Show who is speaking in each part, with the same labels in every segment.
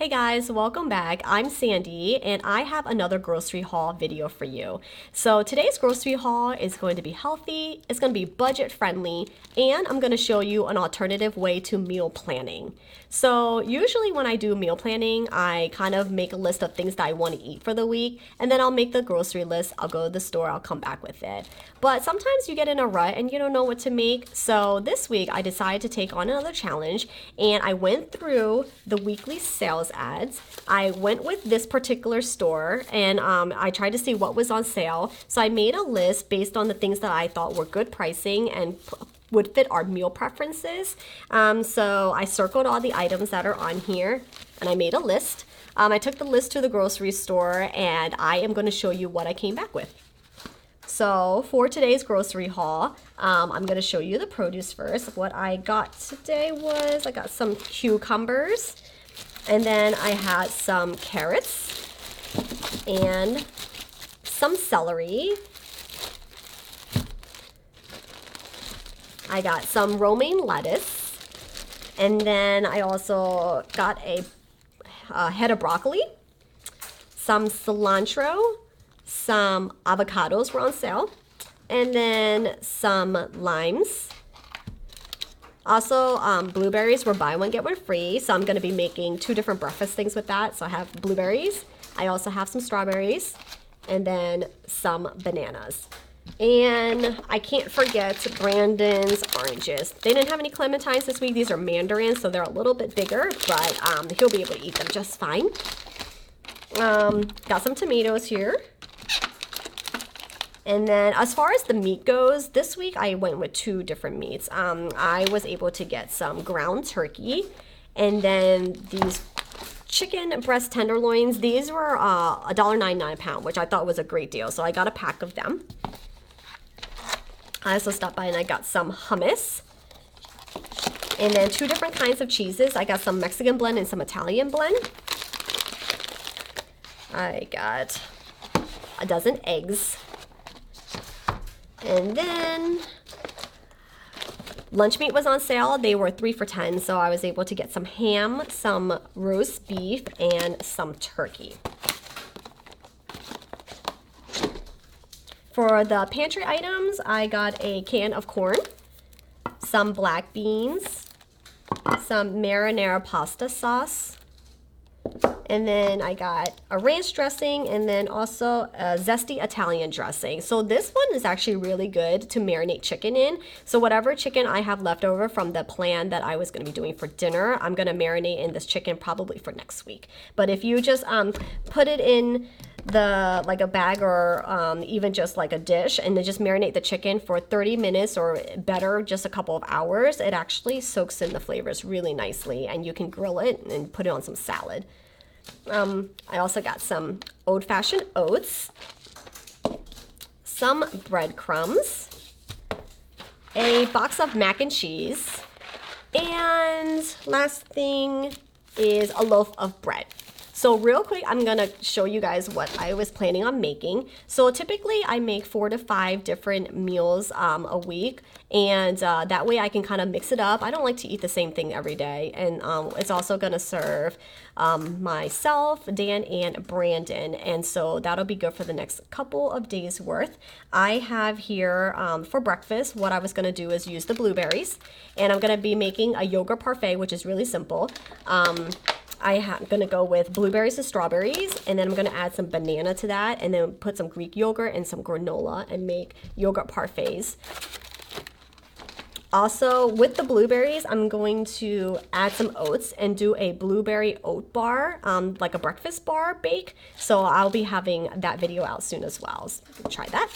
Speaker 1: Hey guys, welcome back. I'm Sandy and I have another grocery haul video for you. So today's grocery haul is going to be healthy, it's going to be budget friendly, and I'm going to show you an alternative way to meal planning. So usually when I do meal planning, I kind of make a list of things that I want to eat for the week, and then I'll make the grocery list, I'll go to the store, I'll come back with it. But sometimes you get in a rut and you don't know what to make. So this week I decided to take on another challenge and I went through the weekly sales ads. I went with this particular store and I tried to see what was on sale. So I made a list based on the things that I thought were good pricing and would fit our meal preferences. So I circled all the items that are on here and I made a list. I took the list to the grocery store and I am going to show you what I came back with. So for today's grocery haul, I'm going to show you the produce first. What I got today was I got some cucumbers, and then I had some carrots and some celery. I got some romaine lettuce, and then I also got a head of broccoli, some cilantro, some avocados were on sale, and then some limes. Also, blueberries were buy one, get one free, so I'm going to be making two different breakfast things with that. So I have blueberries, I also have some strawberries, and then some bananas. And I can't forget Brandon's oranges. They didn't have any clementines this week. These are mandarins, so they're a little bit bigger, but he'll be able to eat them just fine. Got some tomatoes here. And then as far as the meat goes, this week I went with two different meats. I was able to get some ground turkey and then these chicken breast tenderloins. These were $1.99 a pound, which I thought was a great deal. So I got a pack of them. I also stopped by and I got some hummus. And then two different kinds of cheeses. I got some Mexican blend and some Italian blend. I got a dozen eggs. And then lunch meat was on sale. They were 3 for $10, so I was able to get some ham, some roast beef, and some turkey. For the pantry items, I got a can of corn, some black beans, some marinara pasta sauce, and then I got a ranch dressing and then also a zesty Italian dressing. So this one is actually really good to marinate chicken in. So whatever chicken I have left over from the plan that I was going to be doing for dinner, I'm going to marinate in this chicken probably for next week. But if you just put it in like a bag or even just like a dish and then just marinate the chicken for 30 minutes or better, just a couple of hours, it actually soaks in the flavors really nicely and you can grill it and put it on some salad. I also got some old-fashioned oats, some breadcrumbs, a box of mac and cheese, and last thing is a loaf of bread. So real quick, I'm gonna show you guys what I was planning on making. So typically I make 4 to 5 different meals a week, and that way I can kind of mix it up. I don't like to eat the same thing every day, and it's also gonna serve myself, Dan, and Brandon, and so that'll be good for the next couple of days worth. I have here for breakfast, what I was gonna do is use the blueberries, and I'm gonna be making a yogurt parfait, which is really simple. I'm going to go with blueberries and strawberries, and then I'm going to add some banana to that, and then put some Greek yogurt and some granola and make yogurt parfaits. Also, with the blueberries, I'm going to add some oats and do a blueberry oat bar, like a breakfast bar bake. So I'll be having that video out soon as well. So try that.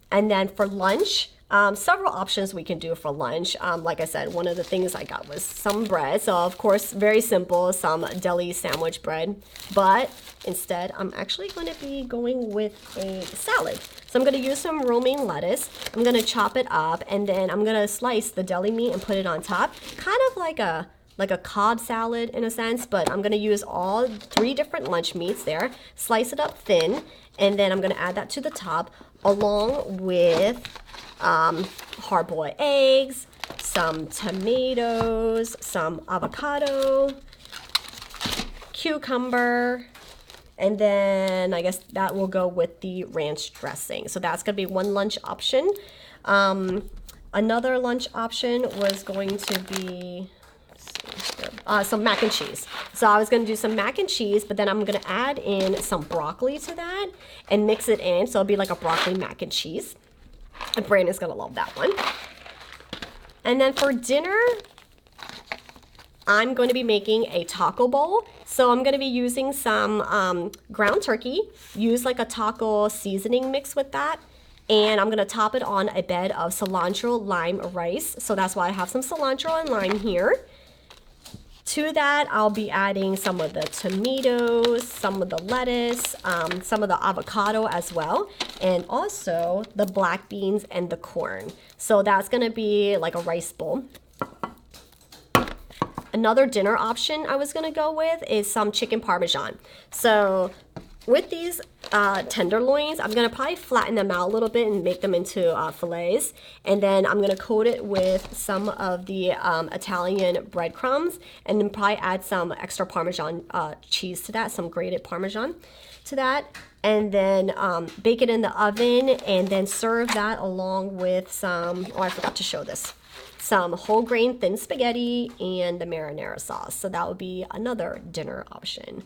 Speaker 1: And then for lunch, several options we can do for lunch. Like I said, one of the things I got was some bread. So of course, very simple, some deli sandwich bread. But instead, I'm actually going to be going with a salad. So I'm going to use some romaine lettuce. I'm going to chop it up, and then I'm going to slice the deli meat and put it on top. Kind of like a Cobb salad in a sense, but I'm going to use all 3 different lunch meats there, slice it up thin, and then I'm going to add that to the top along with hard-boiled eggs, some tomatoes, some avocado, cucumber, and then I guess that will go with the ranch dressing. So that's gonna be one lunch option. Another lunch option was going to be some mac and cheese. So I was gonna do some mac and cheese, but then I'm gonna add in some broccoli to that and mix it in. So it'll be like a broccoli mac and cheese. And Brandon's gonna love that one. And then for dinner, I'm going to be making a taco bowl. So I'm going to be using some ground turkey, use like a taco seasoning mix with that. And I'm going to top it on a bed of cilantro lime rice. So that's why I have some cilantro and lime here. To that, I'll be adding some of the tomatoes, some of the lettuce, some of the avocado as well, and also the black beans and the corn. So that's going to be like a rice bowl. Another dinner option I was gonna go with is some chicken parmesan. So with these tenderloins, I'm gonna probably flatten them out a little bit and make them into fillets. And then I'm gonna coat it with some of the Italian breadcrumbs, and then probably add some extra Parmesan cheese to that, some grated Parmesan to that. And then bake it in the oven, and then serve that along with some, oh, I forgot to show this, some whole grain thin spaghetti and the marinara sauce. So that would be another dinner option.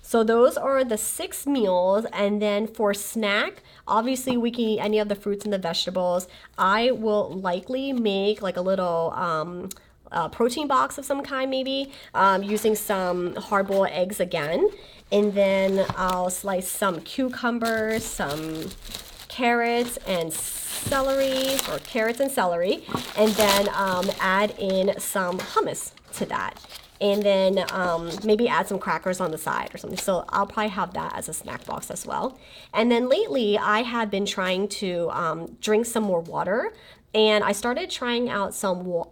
Speaker 1: So those are the 6 meals. And then for snack, obviously we can eat any of the fruits and the vegetables. I will likely make like a little protein box of some kind, maybe using some hard-boiled eggs again. And then I'll slice some cucumbers, some carrots and celery, or carrots and celery, and then add in some hummus to that. And then maybe add some crackers on the side or something. So I'll probably have that as a snack box as well. And then lately I have been trying to drink some more water. And I started trying out some,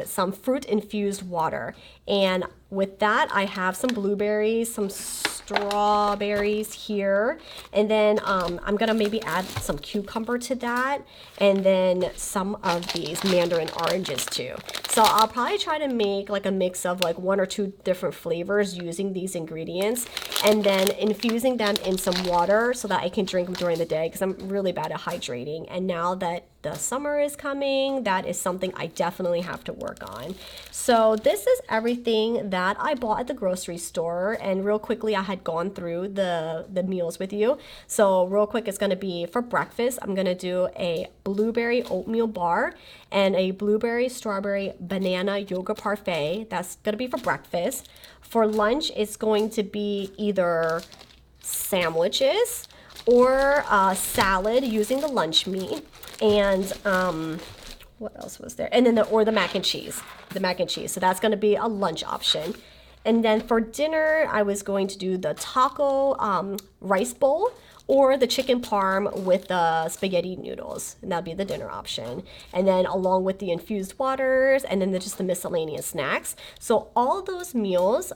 Speaker 1: some fruit infused water. And with that, I have some blueberries, some strawberries here. And then I'm gonna maybe add some cucumber to that. And then some of these mandarin oranges too. So I'll probably try to make like a mix of like 1 or 2 different flavors using these ingredients. And then infusing them in some water so that I can drink them during the day, because I'm really bad at hydrating. And now that the summer is coming, that is something I definitely have to work on. So this is everything that I bought at the grocery store, and real quickly I had gone through the meals with you. So real quick, it's gonna be for breakfast, I'm gonna do a blueberry oatmeal bar and a blueberry strawberry banana yogurt parfait. That's gonna be for breakfast. For lunch, it's going to be either sandwiches or salad using the lunch meat. And what else was there? And then the mac and cheese, So that's going to be a lunch option. And then for dinner, I was going to do the taco rice bowl or the chicken parm with the spaghetti noodles, and that'd be the dinner option. And then along with the infused waters, and then just the miscellaneous snacks. So all those meals,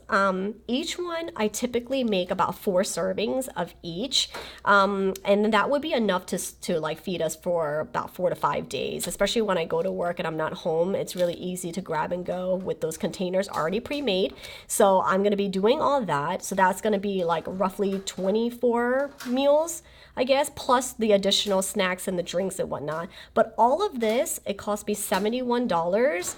Speaker 1: each one I typically make about 4 servings of each, and that would be enough to like feed us for about 4 to 5 days. Especially when I go to work and I'm not home, it's really easy to grab and go with those containers already pre-made. So I'm gonna be doing all that. So that's gonna be like roughly 24 meals, I guess, plus the additional snacks and the drinks and whatnot. But all of this, it cost me $71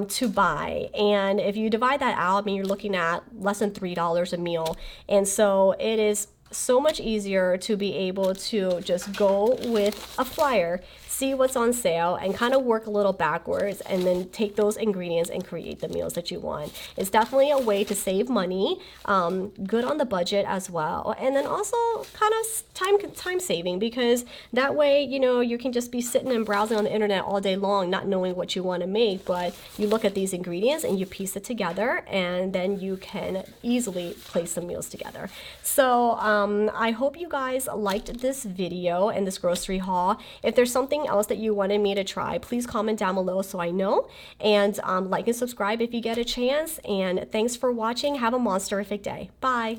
Speaker 1: to buy. And if you divide that out, I mean, you're looking at less than $3 a meal. And so it is so much easier to be able to just go with a flyer, see what's on sale, and kind of work a little backwards, and then take those ingredients and create the meals that you want. It's definitely a way to save money, good on the budget as well, and then also kind of time saving, because that way, you know, you can just be sitting and browsing on the internet all day long not knowing what you want to make, but you look at these ingredients and you piece it together, and then you can easily place some meals together. So I hope you guys liked this video and this grocery haul. If there's something else that you wanted me to try, please comment down below so I know, and like and subscribe if you get a chance. And thanks for watching. Have a monsterific day. Bye.